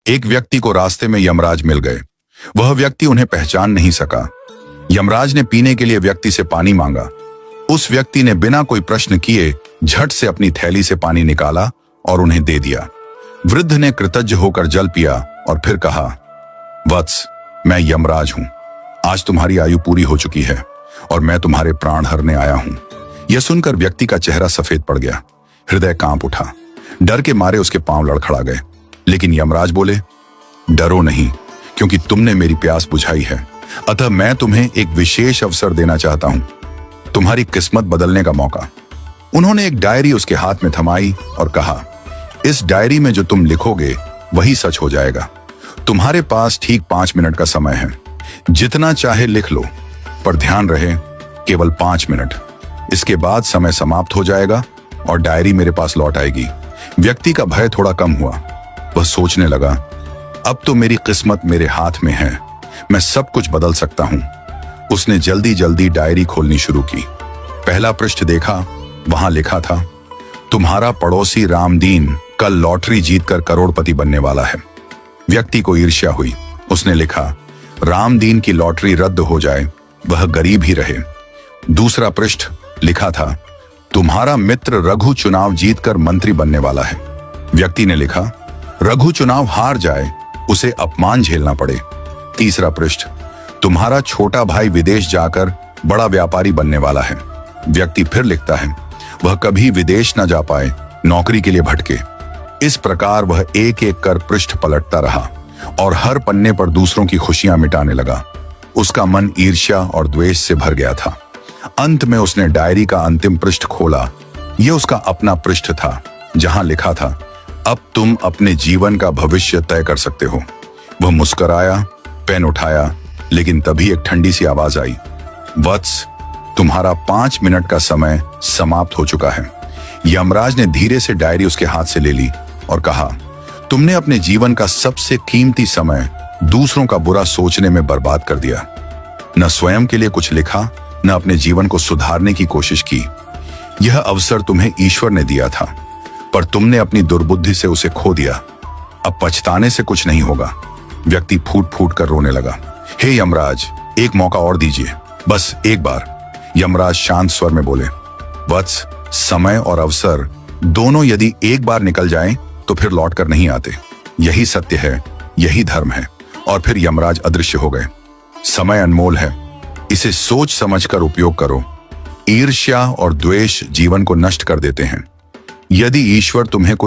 एक व्यक्ति को रास्ते में यमराज मिल गए। वह व्यक्ति उन्हें पहचान नहीं सका। यमराज ने पीने के लिए व्यक्ति से पानी मांगा। उस व्यक्ति ने बिना कोई प्रश्न किए झट से अपनी थैली से पानी निकाला और उन्हें दे दिया। वृद्ध ने कृतज्ञ होकर जल पिया और फिर कहा, वत्स, मैं यमराज हूं। आज तुम्हारी आयु पूरी हो चुकी है और मैं तुम्हारे प्राण हरने आया हूं। यह सुनकर व्यक्ति का चेहरा सफेद पड़ गया। हृदय कांप उठा। डर के मारे उसके पांव लड़खड़ा गए। लेकिन यमराज बोले, डरो नहीं, क्योंकि तुमने मेरी प्यास बुझाई है। अतः मैं तुम्हें एक विशेष अवसर देना चाहता हूं, तुम्हारी किस्मत बदलने का मौका। उन्होंने एक डायरी उसके हाथ में थमाई और कहा, इस डायरी में जो तुम लिखोगे वही सच हो जाएगा। तुम्हारे पास ठीक 5 मिनट का समय है। जितना चाहे लिख लो, पर ध्यान रहे केवल 5 मिनट। इसके बाद समय समाप्त हो जाएगा और डायरी मेरे पास लौट आएगी। व्यक्ति का भय थोड़ा कम हुआ। वह सोचने लगा, अब तो मेरी किस्मत मेरे हाथ में है, मैं सब कुछ बदल सकता हूं। उसने जल्दी जल्दी डायरी खोलनी शुरू की। पहला पृष्ठ देखा। वहां लिखा था, तुम्हारा पड़ोसी रामदीन कल लॉटरी जीतकर करोड़पति बनने वाला है। व्यक्ति को ईर्ष्या हुई। उसने लिखा, रामदीन की लॉटरी रद्द हो जाए, वह गरीब ही रहे। दूसरा पृष्ठ लिखा था, तुम्हारा मित्र रघु चुनाव जीतकर मंत्री बनने वाला है। व्यक्ति ने लिखा, रघु चुनाव हार जाए, उसे अपमान झेलना पड़े। तीसरा पृष्ठ, तुम्हारा छोटा भाई विदेश जाकर बड़ा व्यापारी बनने वाला है। व्यक्ति फिर लिखता है, वह कभी विदेश न जा पाए, नौकरी के लिए भटके। इस प्रकार वह एक एक कर पृष्ठ पलटता रहा और हर पन्ने पर दूसरों की खुशियां मिटाने लगा। उसका मन ईर्ष्या और द्वेष से भर गया था। अंत में उसने डायरी का अंतिम पृष्ठ खोला। यह उसका अपना पृष्ठ था, जहां लिखा था, अब तुम अपने जीवन का भविष्य तय कर सकते हो। वह मुस्कुराया, पेन उठाया, लेकिन तभी एक ठंडी सी आवाज आई, वत्स, तुम्हारा 5 मिनट का समय समाप्त हो चुका है। यमराज ने धीरे से डायरी उसके हाथ से ले ली और कहा, तुमने अपने जीवन का सबसे कीमती समय दूसरों का बुरा सोचने में बर्बाद कर दिया। न स्वयं के लिए कुछ लिखा, न अपने जीवन को सुधारने की कोशिश की। यह अवसर तुम्हें ईश्वर ने दिया था, पर तुमने अपनी दुर्बुद्धि से उसे खो दिया। अब पछताने से कुछ नहीं होगा। व्यक्ति फूट फूट कर रोने लगा। हे यमराज, एक मौका और दीजिए, बस एक बार। यमराज शांत स्वर में बोले, वत्स, समय और अवसर दोनों यदि एक बार निकल जाएं, तो फिर लौट कर नहीं आते। यही सत्य है, यही धर्म है। और फिर यमराज अदृश्य हो गए। समय अनमोल है, इसे सोच समझकर उपयोग करो। ईर्ष्या और द्वेष जीवन को नष्ट कर देते हैं। यदि ईश्वर तुम्हें कोई